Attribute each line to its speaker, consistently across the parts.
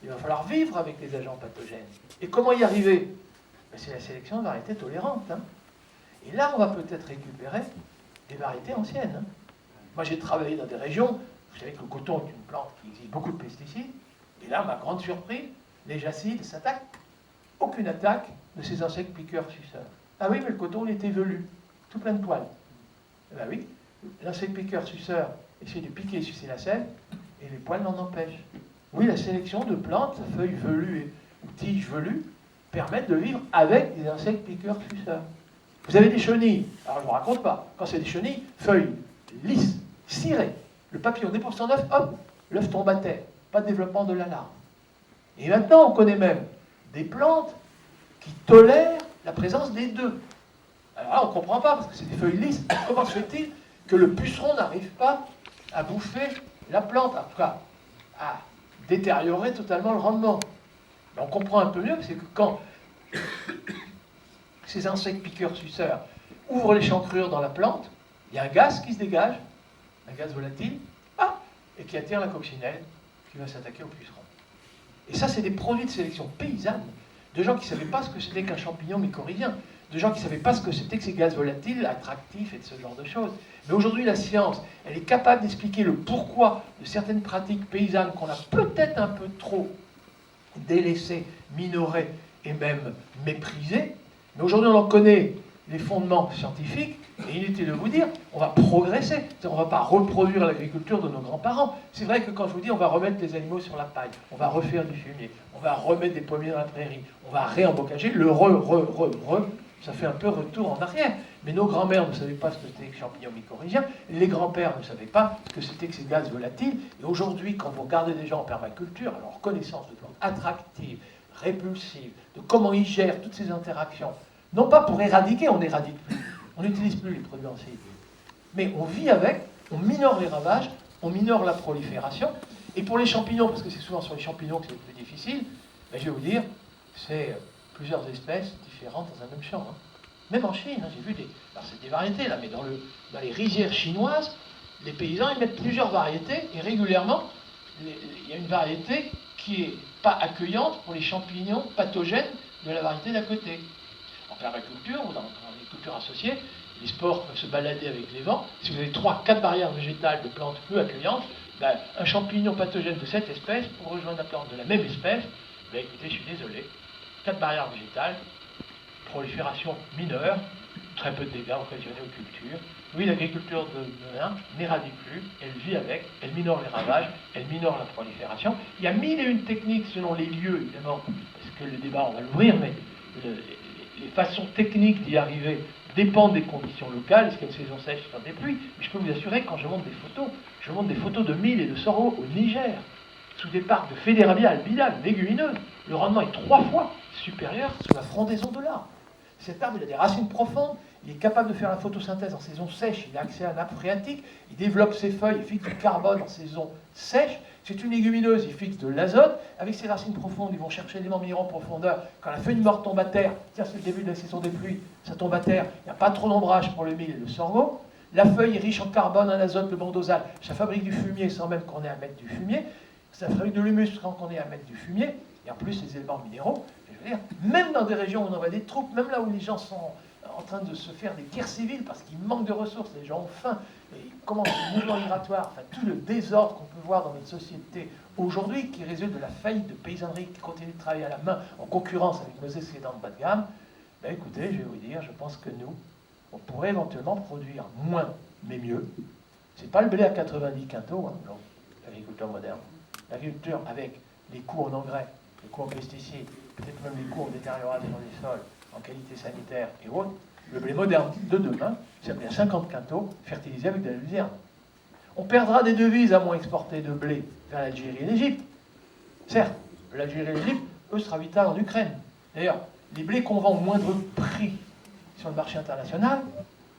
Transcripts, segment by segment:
Speaker 1: il va falloir vivre avec les agents pathogènes. Et comment y arriver? Ben, c'est la sélection de variétés tolérantes. Hein. Et là, on va peut-être récupérer des variétés anciennes. Hein. Moi, j'ai travaillé dans des régions, vous savez que le coton est une plante qui exige beaucoup de pesticides, et là, ma grande surprise, les jacides s'attaquent. Aucune attaque de ces insectes piqueurs-suceurs. Ah oui, mais le coton, il était velu, tout plein de poils. Eh bien oui, l'insecte piqueur-suceur essaie de piquer et sucer la sève, et les poils n'en empêchent. Oui, la sélection de plantes, feuilles velues ou tiges velues, permettent de vivre avec des insectes piqueurs-suceurs. Vous avez des chenilles, alors je ne vous raconte pas, quand c'est des chenilles, feuilles lisses, cirées, le papillon dépose son œuf, hop, l'œuf tombe à terre, pas de développement de la larve. Et maintenant, on connaît même des plantes qui tolèrent la présence des deux. Alors là, on ne comprend pas, parce que c'est des feuilles lisses. Comment se fait-il que le puceron n'arrive pas à bouffer la plante, en tout cas, à détériorer totalement le rendement? Mais on comprend un peu mieux, c'est que quand ces insectes piqueurs-suceurs ouvrent l'échancrure dans la plante, il y a un gaz qui se dégage, un gaz volatile, et qui attire la coccinelle qui va s'attaquer au puceron. Et ça, c'est des produits de sélection paysanne, de gens qui ne savaient pas ce que c'était qu'un champignon mycorhizien, de gens qui ne savaient pas ce que c'était que ces gaz volatiles, attractifs et de ce genre de choses. Mais aujourd'hui, la science, elle est capable d'expliquer le pourquoi de certaines pratiques paysannes qu'on a peut-être un peu trop délaissées, minorées et même méprisées. Mais aujourd'hui, on en connaît les fondements scientifiques, et inutile de vous dire, on va progresser. On ne va pas reproduire l'agriculture de nos grands-parents. C'est vrai que quand je vous dis, on va remettre les animaux sur la paille, on va refaire du fumier, on va remettre des pommiers dans la prairie, on va réembocager, ça fait un peu retour en arrière. Mais nos grands-mères ne savaient pas ce que c'était que les champignons mycorhiziens, les grands-pères ne savaient pas ce que c'était que ces gaz volatiles. Et aujourd'hui, quand vous regardez des gens en permaculture, à leur connaissance de plantes attractives, répulsives, de comment ils gèrent toutes ces interactions, non pas pour éradiquer, on n'éradique plus, on n'utilise plus les produits anciens, mais on vit avec, on minore les ravages, on minore la prolifération. Et pour les champignons, parce que c'est souvent sur les champignons que c'est le plus difficile, ben je vais vous dire, c'est plusieurs espèces différentes dans un même champ. Hein. Même en Chine, hein, j'ai vu alors c'est des variétés là, mais dans les rizières chinoises, les paysans ils mettent plusieurs variétés et régulièrement, il y a une variété qui n'est pas accueillante pour les champignons pathogènes de la variété d'à côté. En permaculture ou dans les cultures associées, les spores peuvent se balader avec les vents. Si vous avez 3-4 barrières végétales de plantes peu accueillantes, ben, un champignon pathogène de cette espèce, pour rejoindre la plante de la même espèce, ben, écoutez, je suis désolé, 4 barrières végétales, prolifération mineure, très peu de dégâts occasionnés aux cultures. Oui, l'agriculture de demain n'éradique plus, elle vit avec, elle minore les ravages, elle minore la prolifération. Il y a 1001 techniques selon les lieux, évidemment, parce que le débat, on va l'ouvrir, mais les façons techniques d'y arriver dépendent des conditions locales. Est-ce qu'il y a une saison sèche, faire des pluies? Mais je peux vous assurer, quand je monte des photos de mil et de sorgho au Niger, sous des parcs de Fédérabia albida, légumineuses, le rendement est 3 fois supérieur sous la frondaison de l'arbre. Cet arbre, il a des racines profondes, il est capable de faire la photosynthèse en saison sèche, il a accès à la nappe phréatique, il développe ses feuilles, il fixe du carbone en saison sèche. C'est une légumineuse, il fixe de l'azote. Avec ses racines profondes, ils vont chercher l'élément minéraux en profondeur. Quand la feuille morte tombe à terre, tiens, c'est le début de la saison des pluies, ça tombe à terre, il n'y a pas trop d'ombrage pour le mil et le sorgho. La feuille est riche en carbone, en azote, le bandosal, ça fabrique du fumier sans même qu'on ait à mettre du fumier. Ça fabrique de l'humus sans qu'on ait à mettre du fumier. Et en plus, les éléments minéraux, je veux dire, même dans des régions où on envoie des troupes, même là où les gens sont en train de se faire des guerres civiles parce qu'ils manquent de ressources, les gens ont faim, et ils commencent le mouvement migratoire, enfin tout le désordre qu'on peut voir dans notre société aujourd'hui, qui résulte de la faillite de paysannerie qui continue de travailler à la main en concurrence avec nos excédents de bas de gamme, ben écoutez, je vais vous dire, je pense que nous, on pourrait éventuellement produire moins, mais mieux. C'est pas le blé à 90 quintaux, hein, non, l'agriculture moderne. L'agriculture avec les coûts en engrais, les coûts en pesticides, peut-être même les coûts en détérioration des sols, en qualité sanitaire et autres, le blé moderne de demain, c'est un blé à 50 quintaux, fertilisé avec de la luzerne. On perdra des devises à moins exporter de blé vers l'Algérie et l'Égypte. Certes, l'Algérie et l'Égypte, eux, se ravitaillent en Ukraine. D'ailleurs, les blés qu'on vend au moindre prix sur le marché international,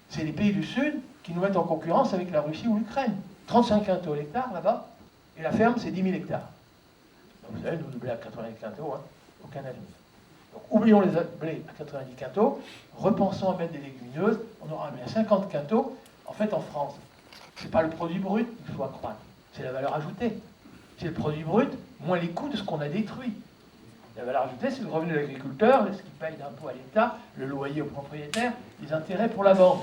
Speaker 1: c'est les pays du Sud qui nous mettent en concurrence avec la Russie ou l'Ukraine. 35 quintaux l'hectare là-bas, et la ferme, c'est 10 000 hectares. Donc vous savez, nous, le blé à 90 quintaux, hein, aucun avenir. Donc oublions les blés à 90 quintaux, repensons à mettre des légumineuses, on aura un blé à 50 quintaux. En fait, en France, ce n'est pas le produit brut qu'il faut accroître, c'est la valeur ajoutée. c'est le produit brut, moins les coûts de ce qu'on a détruit. La valeur ajoutée, c'est le revenu de l'agriculteur, ce qu'il paye d'impôts à l'État, le loyer aux propriétaires, les intérêts pour la banque.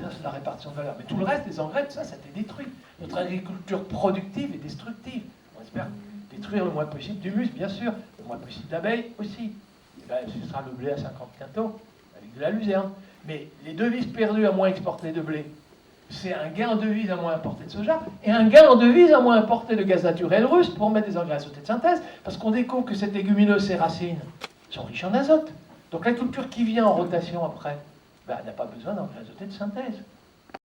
Speaker 1: Ça, c'est la répartition de valeur. Mais tout le reste, les engrais, tout ça, ça a été détruit. Notre agriculture productive est destructive. On espère détruire le moins possible d'humus, bien sûr, le moins possible d'abeilles aussi. Et ben, ce sera le blé à 50 quintaux, avec de la luzerne. Mais les devises perdues à moins exporter de blé, c'est un gain en devises à moins importer de soja, et un gain en devises à moins importer de gaz naturel russe pour mettre des engrais azotés de synthèse, parce qu'on découvre que cette légumineuse, ses racines, sont riches en azote. Donc la culture qui vient en rotation après, ben, n'a pas besoin d'engrais azotés de synthèse.